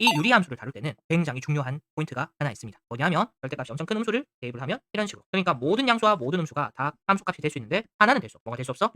이 유리함수를 다룰 때는 굉장히 중요한 포인트가 하나 있습니다. 뭐냐면 절대값이 엄청 큰 음수를 대입을 하면 이런 식으로. 그러니까 모든 양수와 모든 음수가 다 함수값이 될 수 있는데 하나는 될 수 없어. 뭐가 될 수 없어?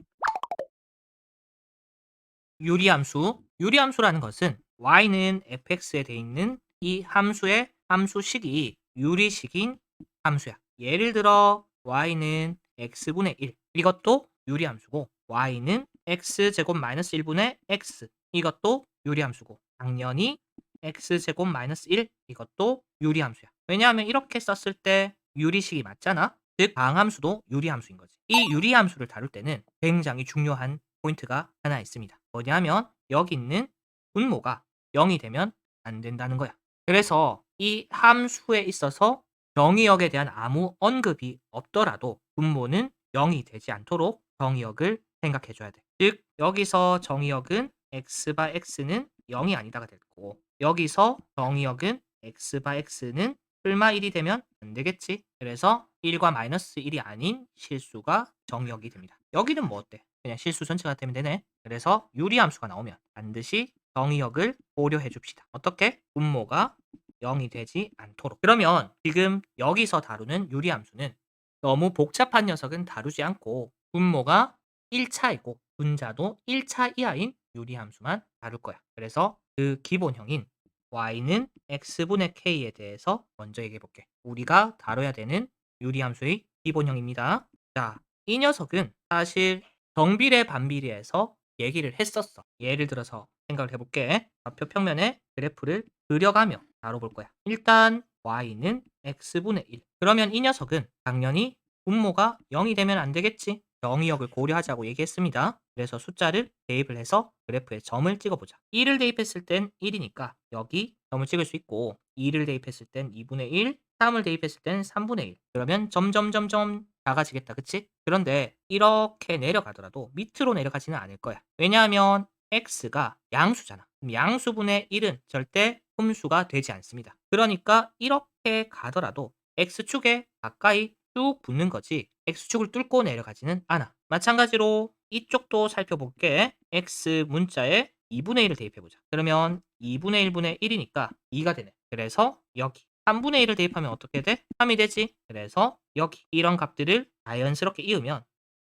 유리함수. 유리함수라는 것은 y는 fx에 돼 있는 이 함수의 함수식이 유리식인 함수야. 예를 들어 y는 x분의 1. 이것도 유리함수고 y는 x제곱 마이너스 1분의 x. 이것도 유리함수고 당연히 x제곱 마이너스 1. 이것도 유리함수야. 왜냐하면 이렇게 썼을 때 유리식이 맞잖아. 즉 방함수도 유리함수인 거지. 이 유리함수를 다룰 때는 굉장히 중요한 포인트가 하나 있습니다. 뭐냐면 여기 있는 분모가 0이 되면 안 된다는 거야. 그래서 이 함수에 있어서 정의역에 대한 아무 언급이 없더라도 분모는 0이 되지 않도록 정의역을 생각해 줘야 돼. 즉 여기서 정의역은 x/x는 0이 아니다가 될 거고 여기서 정의역은 x/x는 플마 1이 되면 안 되겠지. 그래서 1과 마이너스 1이 아닌 실수가 정의역이 됩니다. 여기는 뭐 어때? 그냥 실수 전체가 되면 되네. 그래서 유리함수가 나오면 반드시 정의역을 고려해 줍시다. 어떻게? 분모가 0이 되지 않도록. 그러면 지금 여기서 다루는 유리함수는 너무 복잡한 녀석은 다루지 않고 분모가 1차이고 분자도 1차 이하인 유리함수만 다룰 거야. 그래서 그 기본형인 y는 x분의 k에 대해서 먼저 얘기해 볼게. 우리가 다뤄야 되는 유리함수의 기본형입니다. 자, 이 녀석은 사실 정비례 반비례에서 얘기를 했었어. 예를 들어서 생각을 해볼게. 좌표 평면에 그래프를 그려가며 다뤄볼 거야. 일단 y는 x분의 1. 그러면 이 녀석은 당연히 분모가 0이 되면 안 되겠지. 정의역을 고려하자고 얘기했습니다. 그래서 숫자를 대입을 해서 그래프에 점을 찍어보자. 1을 대입했을 땐 1이니까 여기 점을 찍을 수 있고 2를 대입했을 땐 2분의 1, 3을 대입했을 땐 3분의 1. 그러면 점점점점 작아지겠다. 그치? 그런데 이렇게 내려가더라도 밑으로 내려가지는 않을 거야. 왜냐하면 x가 양수잖아. 그럼 양수분의 1은 절대 흠수가 되지 않습니다. 그러니까 이렇게 가더라도 x축에 가까이 쭉 붙는 거지 x축을 뚫고 내려가지는 않아. 마찬가지로 이쪽도 살펴볼게. x 문자에 2분의 1을 대입해보자. 그러면 2분의 1분의 1이니까 2가 되네. 그래서 여기 3분의 1을 대입하면 어떻게 돼? 3이 되지. 그래서 여기 이런 값들을 자연스럽게 이으면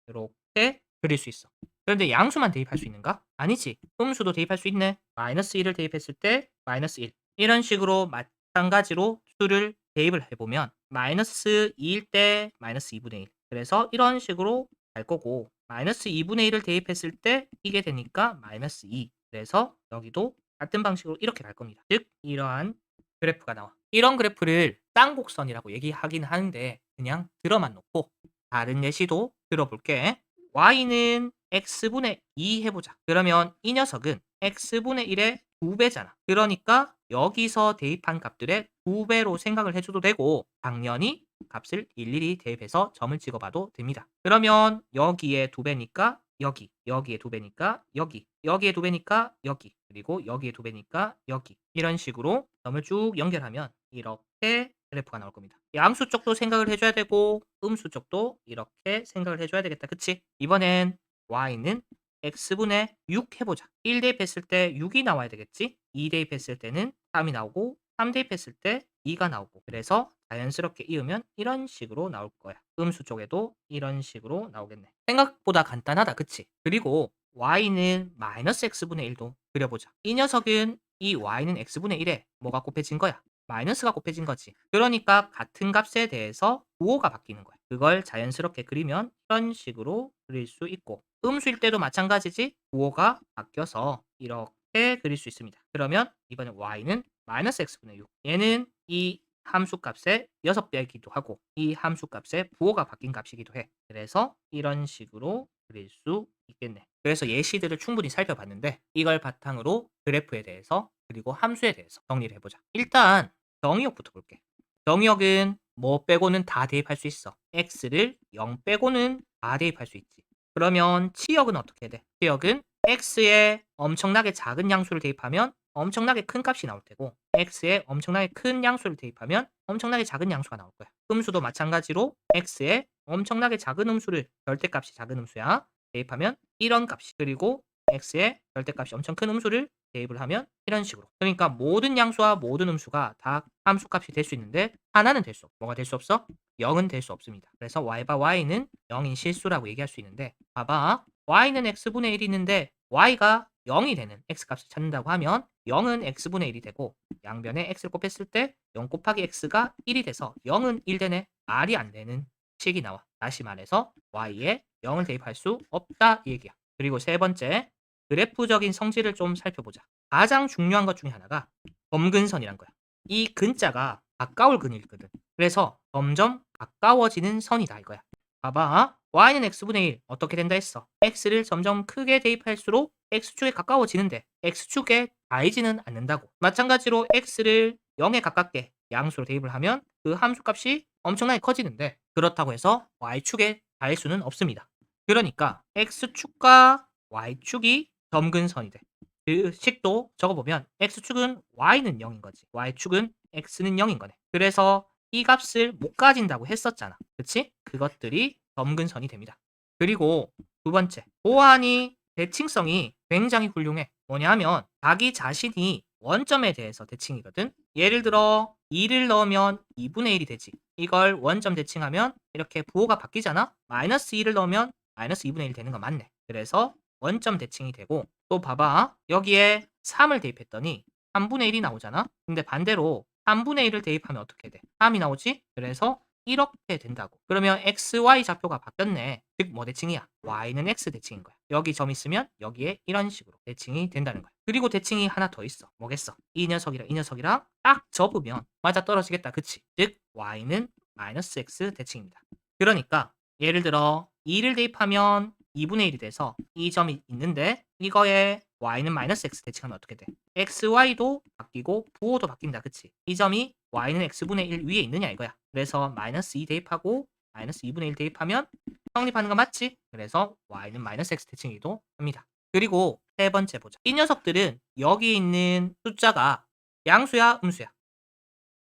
이렇게 그릴 수 있어. 그런데 양수만 대입할 수 있는가? 아니지. 음수도 대입할 수 있네. 마이너스 1을 대입했을 때 마이너스 1. 이런 식으로 마찬가지로 수를 대입을 해보면 마이너스 2일 때 마이너스 2분의 1. 그래서 이런 식으로 갈 거고 마이너스 2분의 1을 대입했을 때 이게 되니까 마이너스 2. 그래서 여기도 같은 방식으로 이렇게 갈 겁니다. 즉 이러한 그래프가 나와. 이런 그래프를 쌍곡선이라고 얘기하긴 하는데 그냥 들어만 놓고 다른 예시도 들어볼게. y는 x분의 2 해보자. 그러면 이 녀석은 x분의 1의 2배잖아. 그러니까 여기서 대입한 값들의 2배로 생각을 해줘도 되고 당연히 값을 일일이 대입해서 점을 찍어봐도 됩니다. 그러면 여기에 2배니까 여기, 여기에 2배니까 여기, 여기에 2배니까 여기, 그리고 여기에 2배니까 여기 이런 식으로 점을 쭉 연결하면 이렇게 그래프가 나올 겁니다. 양수 쪽도 생각을 해줘야 되고 음수 쪽도 이렇게 생각을 해줘야 되겠다. 그치? 이번엔 y는 x분의 6 해보자. 1 대입했을 때 6이 나와야 되겠지? 2 대입했을 때는 3이 나오고 3 대입했을 때 2가 나오고 그래서 자연스럽게 이으면 이런 식으로 나올 거야. 음수 쪽에도 이런 식으로 나오겠네. 생각보다 간단하다. 그치? 그리고 y는 마이너스 x분의 1도 그려보자. 이 녀석은 이 y는 x분의 1에 뭐가 곱해진 거야? 마이너스가 곱해진 거지. 그러니까 같은 값에 대해서 부호가 바뀌는 거야. 그걸 자연스럽게 그리면 이런 식으로 그릴 수 있고 음수일 때도 마찬가지지. 부호가 바뀌어서 이렇게 그릴 수 있습니다. 그러면 이번에 y는 마이너스 x분의 6. 얘는 이 함수값의 6배이기도 하고 이 함수값의 부호가 바뀐 값이기도 해. 그래서 이런 식으로 그릴 수 있겠네. 그래서 예시들을 충분히 살펴봤는데 이걸 바탕으로 그래프에 대해서 그리고 함수에 대해서 정리를 해보자. 일단 정의역부터 볼게. 정의역은 뭐 빼고는 다 대입할 수 있어. x를 0 빼고는 다 대입할 수 있지. 그러면 치역은 어떻게 돼? 치역은 x에 엄청나게 작은 양수를 대입하면 엄청나게 큰 값이 나올 테고 x에 엄청나게 큰 양수를 대입하면 엄청나게 작은 양수가 나올 거야. 음수도 마찬가지로 x에 엄청나게 작은 음수를 절대값이 작은 음수야. 대입하면 이런 값이 그리고 x에 절대값이 엄청 큰 음수를 대입을 하면 이런 식으로. 그러니까 모든 양수와 모든 음수가 다 함수값이 될 수 있는데 하나는 될 수 없어. 뭐가 될 수 없어? 0은 될 수 없습니다. 그래서 y바 y는 0인 실수라고 얘기할 수 있는데 봐봐. y는 x분의 1이 있는데 y가 0이 되는 x값을 찾는다고 하면 0은 x분의 1이 되고 양변에 x를 곱했을 때 0 곱하기 x가 1이 돼서 0은 1 되네. 말이 안 되는 식이 나와. 다시 말해서 y에 0을 대입할 수 없다 이 얘기야. 그리고 세 번째, 그래프적인 성질을 좀 살펴보자. 가장 중요한 것 중에 하나가 점근선이란 거야. 이 근자가 가까울 근이거든. 그래서 점점 가까워지는 선이다 이거야. 봐봐. y는 x분의 1 어떻게 된다 했어? x를 점점 크게 대입할수록 x축에 가까워지는데 x축에 닿지는 않는다고. 마찬가지로 x를 0에 가깝게 양수로 대입을 하면 그 함수값이 엄청나게 커지는데 그렇다고 해서 y축에 닿을 수는 없습니다. 그러니까 x축과 y축이 점근선이 돼. 그 식도 적어보면 x축은 y는 0인 거지. y축은 x는 0인 거네. 그래서 이 값을 못 가진다고 했었잖아. 그치? 그것들이 점근선이 됩니다. 그리고 두 번째, 보안이 대칭성이 굉장히 훌륭해. 뭐냐 하면 자기 자신이 원점에 대해서 대칭이거든. 예를 들어 2를 넣으면 2분의 1이 되지. 이걸 원점 대칭하면 이렇게 부호가 바뀌잖아. 마이너스 2를 넣으면 마이너스 2분의 1 되는 거 맞네. 그래서 원점 대칭이 되고 또 봐봐. 여기에 3을 대입했더니 3분의 1이 나오잖아. 근데 반대로 3분의 1을 대입하면 어떻게 돼? 3이 나오지? 그래서 이렇게 된다고. 그러면 XY 좌표가 바뀌었네. 즉 뭐 대칭이야? Y는 X 대칭인 거야. 여기 점 있으면 여기에 이런 식으로 대칭이 된다는 거야. 그리고 대칭이 하나 더 있어. 뭐겠어? 이 녀석이랑 이 녀석이랑 딱 접으면 맞아 떨어지겠다. 그치? 즉 Y는 마이너스 X 대칭입니다. 그러니까 예를 들어 2를 대입하면 2분의 1이 돼서 이 점이 있는데 이거에 y는 마이너스 x 대칭하면 어떻게 돼? xy도 바뀌고 부호도 바뀐다. 그치? 이 점이 y는 x분의 1 위에 있느냐 이거야. 그래서 마이너스 2 대입하고 마이너스 2분의 1 대입하면 성립하는 거 맞지? 그래서 y는 마이너스 x 대칭이기도 합니다. 그리고 세 번째 보자. 이 녀석들은 여기 있는 숫자가 양수야 음수야?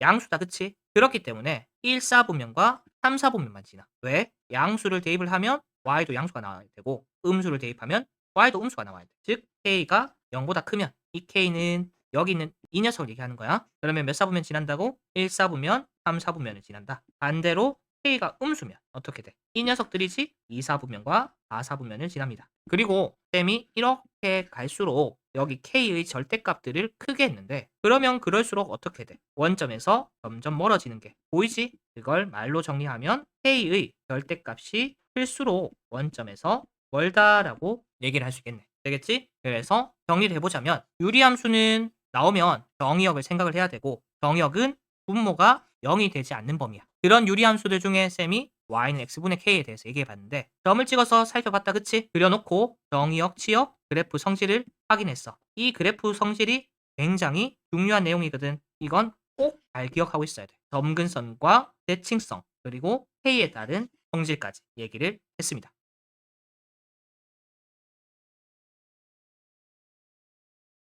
양수다. 그치? 그렇기 때문에 1, 4분면과 3, 4분면만 지나. 왜? 양수를 대입을 하면 y도 양수가 나와야 되고 음수를 대입하면 y도 음수가 나와야 돼. 즉 k가 0보다 크면 이 k는 여기 있는 이 녀석을 얘기하는 거야. 그러면 몇 사분면 지난다고? 1, 4분면, 3, 4분면을 지난다. 반대로 k가 음수면 어떻게 돼? 이 녀석들이지 2, 4분면과 4, 4분면을 지납니다. 그리고 쌤이 이렇게 갈수록 여기 k의 절대값들을 크게 했는데 그러면 그럴수록 어떻게 돼? 원점에서 점점 멀어지는 게 보이지? 그걸 말로 정리하면 k의 절대값이 클수록 원점에서 멀다라고 얘기를 할 수 있겠네. 되겠지? 그래서 정리를 해보자면 유리함수는 나오면 정의역을 생각을 해야 되고 정의역은 분모가 0이 되지 않는 범위야. 그런 유리함수들 중에 쌤이 y는 x분의 k에 대해서 얘기해봤는데 점을 찍어서 살펴봤다. 그치? 그려놓고 정의역, 치역, 그래프 성질을 확인했어. 이 그래프 성질이 굉장히 중요한 내용이거든. 이건 꼭 잘 기억하고 있어야 돼. 점근선과 대칭성 그리고 k에 따른 성질까지 얘기를 했습니다.